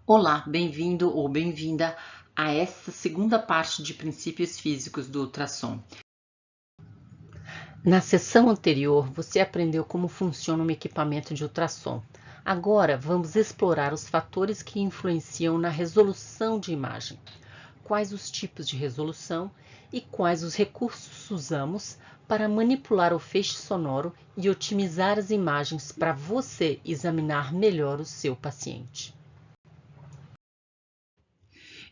Olá, bem-vindo ou bem-vinda a essa segunda parte de princípios físicos do ultrassom. Na sessão anterior, você aprendeu como funciona um equipamento de ultrassom. Agora, vamos explorar os fatores que influenciam na resolução de imagem. Quais os tipos de resolução e quais os recursos usamos para manipular o feixe sonoro e otimizar as imagens para você examinar melhor o seu paciente.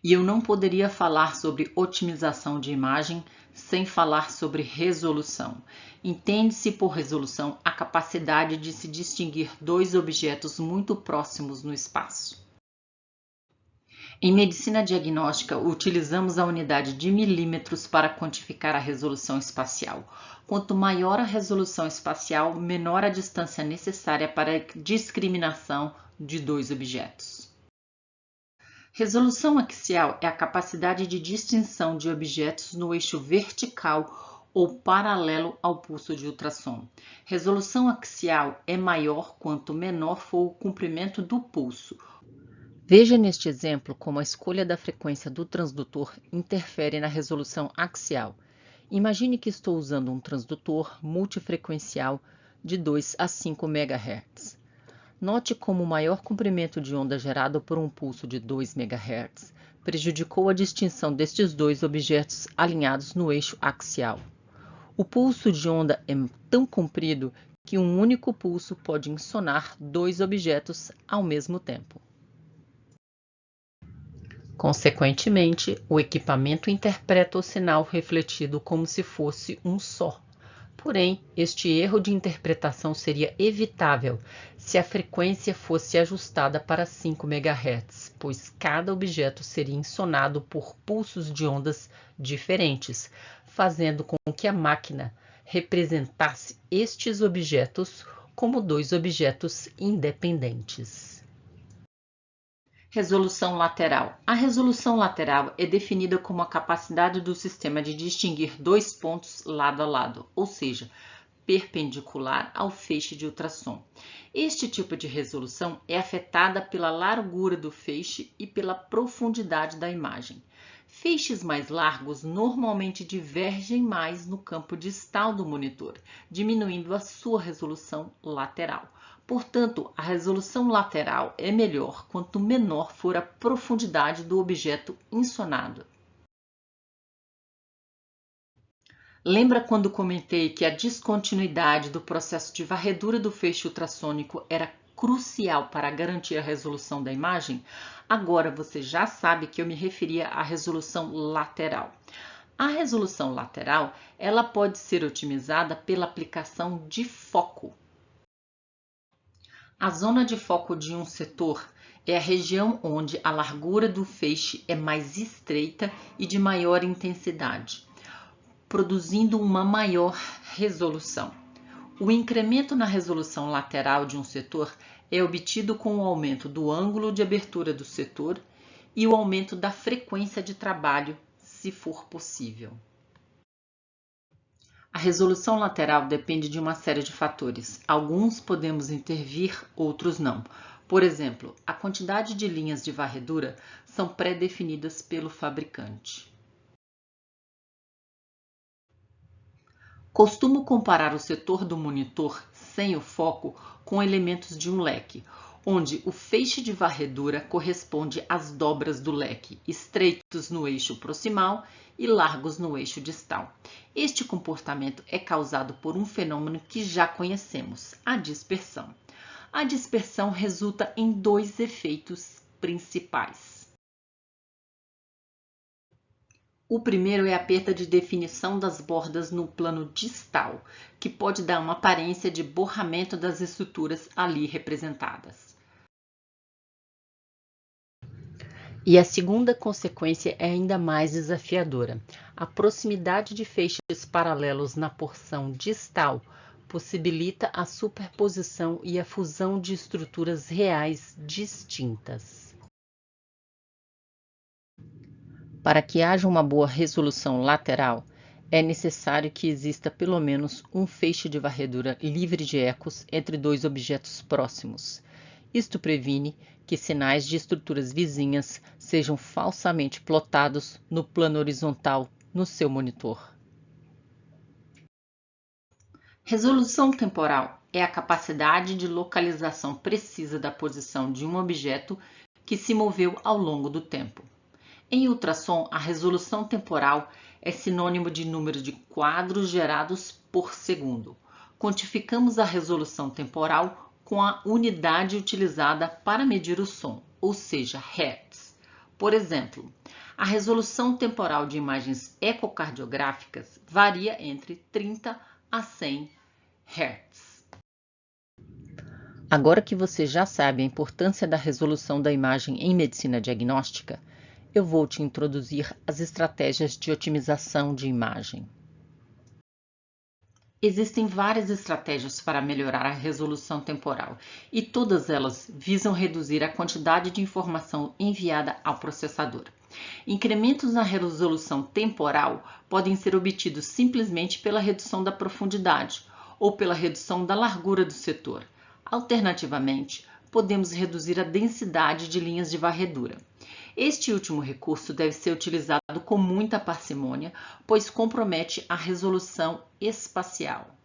E eu não poderia falar sobre otimização de imagem sem falar sobre resolução. Entende-se por resolução a capacidade de se distinguir dois objetos muito próximos no espaço. Em medicina diagnóstica, utilizamos a unidade de milímetros para quantificar a resolução espacial. Quanto maior a resolução espacial, menor a distância necessária para a discriminação de dois objetos. Resolução axial é a capacidade de distinção de objetos no eixo vertical ou paralelo ao pulso de ultrassom. Resolução axial é maior quanto menor for o comprimento do pulso. Veja neste exemplo como a escolha da frequência do transdutor interfere na resolução axial. Imagine que estou usando um transdutor multifrequencial de 2 a 5 MHz. Note como o maior comprimento de onda gerado por um pulso de 2 MHz prejudicou a distinção destes dois objetos alinhados no eixo axial. O pulso de onda é tão comprido que um único pulso pode ensonar dois objetos ao mesmo tempo. Consequentemente, o equipamento interpreta o sinal refletido como se fosse um só. Porém, este erro de interpretação seria evitável se a frequência fosse ajustada para 5 MHz, pois cada objeto seria ensonado por pulsos de ondas diferentes, fazendo com que a máquina representasse estes objetos como dois objetos independentes. Resolução lateral. A resolução lateral é definida como a capacidade do sistema de distinguir dois pontos lado a lado, ou seja, perpendicular ao feixe de ultrassom. Este tipo de resolução é afetada pela largura do feixe e pela profundidade da imagem. Feixes mais largos normalmente divergem mais no campo distal do monitor, diminuindo a sua resolução lateral. Portanto, a resolução lateral é melhor quanto menor for a profundidade do objeto ensonado. Lembra quando comentei que a descontinuidade do processo de varredura do feixe ultrassônico era crucial para garantir a resolução da imagem? Agora você já sabe que eu me referia à resolução lateral. A resolução lateral, ela pode ser otimizada pela aplicação de foco. A zona de foco de um setor é a região onde a largura do feixe é mais estreita e de maior intensidade, produzindo uma maior resolução. O incremento na resolução lateral de um setor é obtido com o aumento do ângulo de abertura do setor e o aumento da frequência de trabalho, se for possível. A resolução lateral depende de uma série de fatores. Alguns podemos intervir, outros não. Por exemplo, a quantidade de linhas de varredura são pré-definidas pelo fabricante. Costumo comparar o setor do monitor sem o foco com elementos de um leque, onde o feixe de varredura corresponde às dobras do leque, estreitos no eixo proximal e largos no eixo distal. Este comportamento é causado por um fenômeno que já conhecemos, a dispersão. A dispersão resulta em dois efeitos principais. O primeiro é a perda de definição das bordas no plano distal, que pode dar uma aparência de borramento das estruturas ali representadas. E a segunda consequência é ainda mais desafiadora. A proximidade de feixes paralelos na porção distal possibilita a superposição e a fusão de estruturas reais distintas. Para que haja uma boa resolução lateral, é necessário que exista pelo menos um feixe de varredura livre de ecos entre dois objetos próximos. Isto previne que sinais de estruturas vizinhas sejam falsamente plotados no plano horizontal no seu monitor. Resolução temporal é a capacidade de localização precisa da posição de um objeto que se moveu ao longo do tempo. Em ultrassom, a resolução temporal é sinônimo de número de quadros gerados por segundo. Quantificamos a resolução temporal com a unidade utilizada para medir o som, ou seja, Hertz. Por exemplo, a resolução temporal de imagens ecocardiográficas varia entre 30 a 100 Hz. Agora que você já sabe a importância da resolução da imagem em medicina diagnóstica, eu vou te introduzir as estratégias de otimização de imagem. Existem várias estratégias para melhorar a resolução temporal e todas elas visam reduzir a quantidade de informação enviada ao processador. Incrementos na resolução temporal podem ser obtidos simplesmente pela redução da profundidade ou pela redução da largura do setor. Alternativamente, podemos reduzir a densidade de linhas de varredura. Este último recurso deve ser utilizado com muita parcimônia, pois compromete a resolução espacial.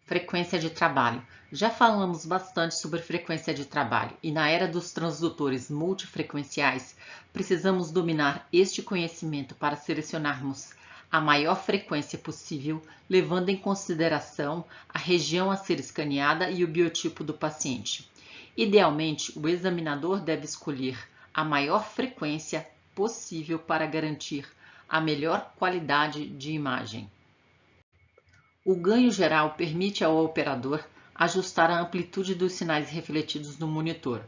Frequência de trabalho. Já falamos bastante sobre frequência de trabalho e na era dos transdutores multifrequenciais, precisamos dominar este conhecimento para selecionarmos a maior frequência possível, levando em consideração a região a ser escaneada e o biotipo do paciente. Idealmente, o examinador deve escolher a maior frequência possível para garantir a melhor qualidade de imagem. O ganho geral permite ao operador ajustar a amplitude dos sinais refletidos no monitor.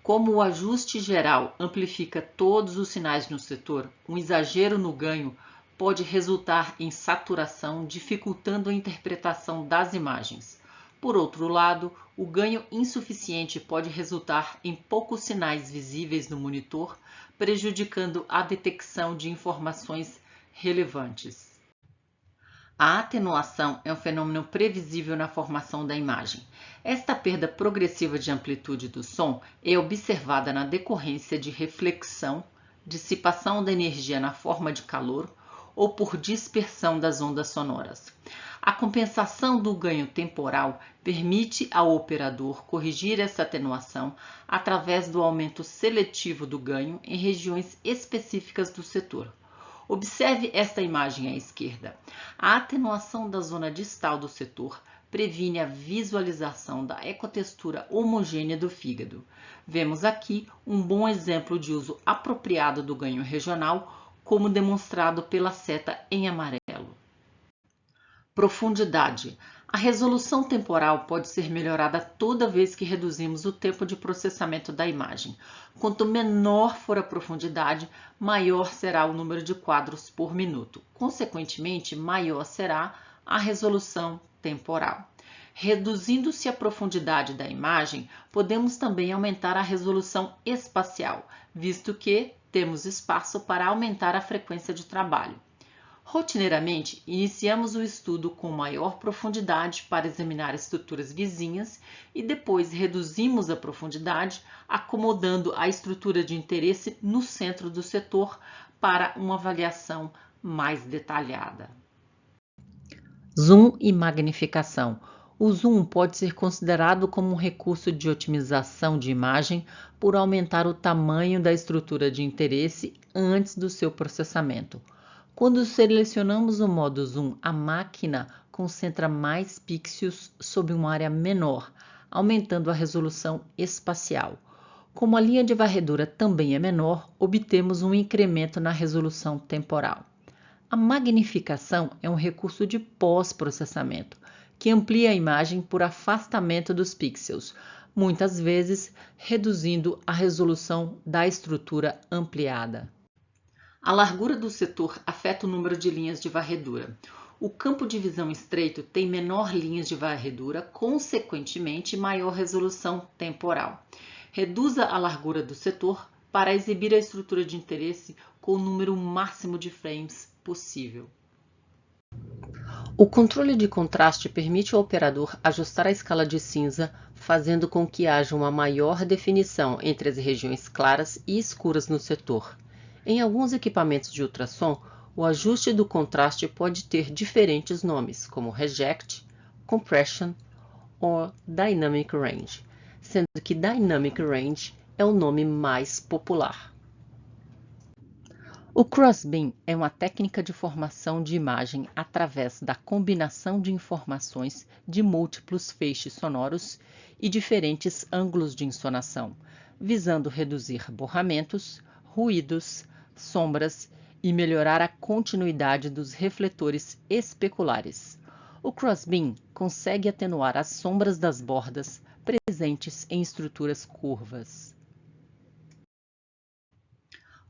Como o ajuste geral amplifica todos os sinais no setor, um exagero no ganho pode resultar em saturação, dificultando a interpretação das imagens. Por outro lado, o ganho insuficiente pode resultar em poucos sinais visíveis no monitor, prejudicando a detecção de informações relevantes. A atenuação é um fenômeno previsível na formação da imagem. Esta perda progressiva de amplitude do som é observada na decorrência de reflexão, dissipação da energia na forma de calor ou por dispersão das ondas sonoras. A compensação do ganho temporal permite ao operador corrigir essa atenuação através do aumento seletivo do ganho em regiões específicas do setor. Observe esta imagem à esquerda. A atenuação da zona distal do setor previne a visualização da ecotextura homogênea do fígado. Vemos aqui um bom exemplo de uso apropriado do ganho regional, como demonstrado pela seta em amarelo. Profundidade. A resolução temporal pode ser melhorada toda vez que reduzimos o tempo de processamento da imagem. Quanto menor for a profundidade, maior será o número de quadros por minuto. Consequentemente, maior será a resolução temporal. Reduzindo-se a profundidade da imagem, podemos também aumentar a resolução espacial, visto que temos espaço para aumentar a frequência de trabalho. Rotineiramente, iniciamos o estudo com maior profundidade para examinar estruturas vizinhas e depois reduzimos a profundidade, acomodando a estrutura de interesse no centro do setor para uma avaliação mais detalhada. Zoom e magnificação. O zoom pode ser considerado como um recurso de otimização de imagem por aumentar o tamanho da estrutura de interesse antes do seu processamento. Quando selecionamos o modo zoom, a máquina concentra mais pixels sobre uma área menor, aumentando a resolução espacial. Como a linha de varredura também é menor, obtemos um incremento na resolução temporal. A magnificação é um recurso de pós-processamento, que amplia a imagem por afastamento dos pixels, muitas vezes reduzindo a resolução da estrutura ampliada. A largura do setor afeta o número de linhas de varredura. O campo de visão estreito tem menor linhas de varredura, consequentemente maior resolução temporal. Reduza a largura do setor para exibir a estrutura de interesse com o número máximo de frames possível. O controle de contraste permite ao operador ajustar a escala de cinza, fazendo com que haja uma maior definição entre as regiões claras e escuras no setor. Em alguns equipamentos de ultrassom, o ajuste do contraste pode ter diferentes nomes, como Reject, Compression ou Dynamic Range, sendo que Dynamic Range é o nome mais popular. O crossbeam é uma técnica de formação de imagem através da combinação de informações de múltiplos feixes sonoros e diferentes ângulos de ensonação, visando reduzir borramentos, ruídos, sombras e melhorar a continuidade dos refletores especulares. O crossbeam consegue atenuar as sombras das bordas presentes em estruturas curvas.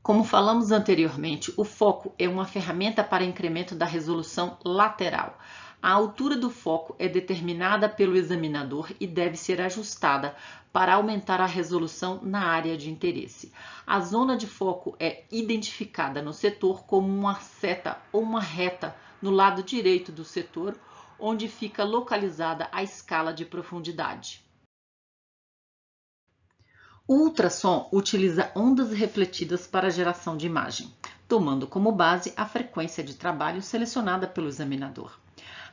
Como falamos anteriormente, o foco é uma ferramenta para incremento da resolução lateral. A altura do foco é determinada pelo examinador e deve ser ajustada para aumentar a resolução na área de interesse. A zona de foco é identificada no setor como uma seta ou uma reta no lado direito do setor, onde fica localizada a escala de profundidade. O ultrassom utiliza ondas refletidas para a geração de imagem, tomando como base a frequência de trabalho selecionada pelo examinador.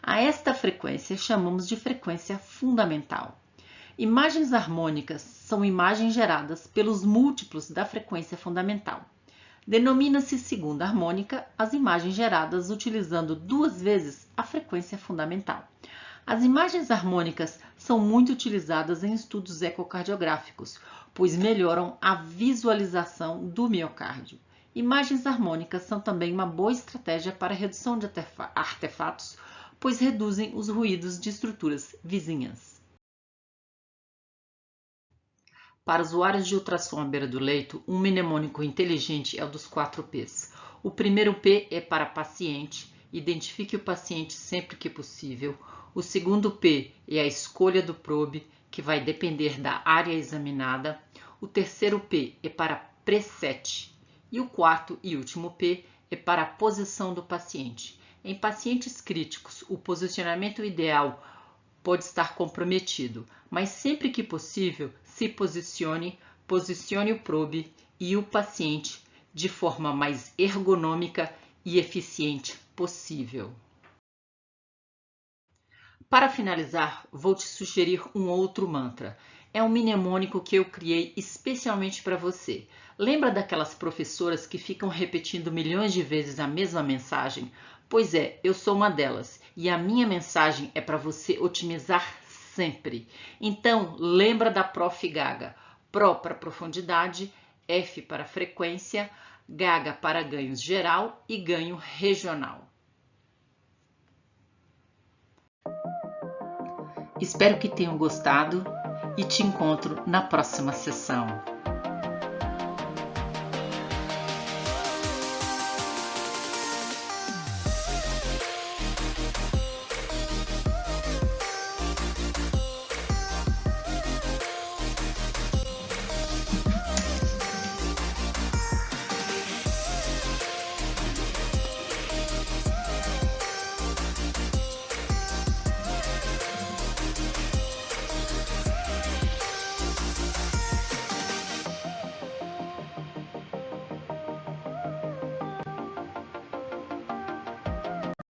A esta frequência chamamos de frequência fundamental. Imagens harmônicas são imagens geradas pelos múltiplos da frequência fundamental. Denomina-se segunda harmônica as imagens geradas utilizando 2 vezes a frequência fundamental. As imagens harmônicas são muito utilizadas em estudos ecocardiográficos, pois melhoram a visualização do miocárdio. Imagens harmônicas são também uma boa estratégia para a redução de artefatos, pois reduzem os ruídos de estruturas vizinhas. Para usuários de ultrassom à beira do leito, um mnemônico inteligente é o dos 4 P's. O primeiro P é para paciente, identifique o paciente sempre que possível. O segundo P é a escolha do probe, que vai depender da área examinada. O terceiro P é para preset. E o quarto e último P é para a posição do paciente. Em pacientes críticos, o posicionamento ideal pode estar comprometido, mas sempre que possível, se posicione o probe e o paciente de forma mais ergonômica e eficiente possível. Para finalizar, vou te sugerir um outro mantra. É um mnemônico que eu criei especialmente para você. Lembra daquelas professoras que ficam repetindo milhões de vezes a mesma mensagem? Pois é, eu sou uma delas e a minha mensagem é para você otimizar sempre. Então, lembra da Prof. Gaga. Pro para profundidade, F para frequência, Gaga para ganhos geral e ganho regional. Espero que tenham gostado e te encontro na próxima sessão.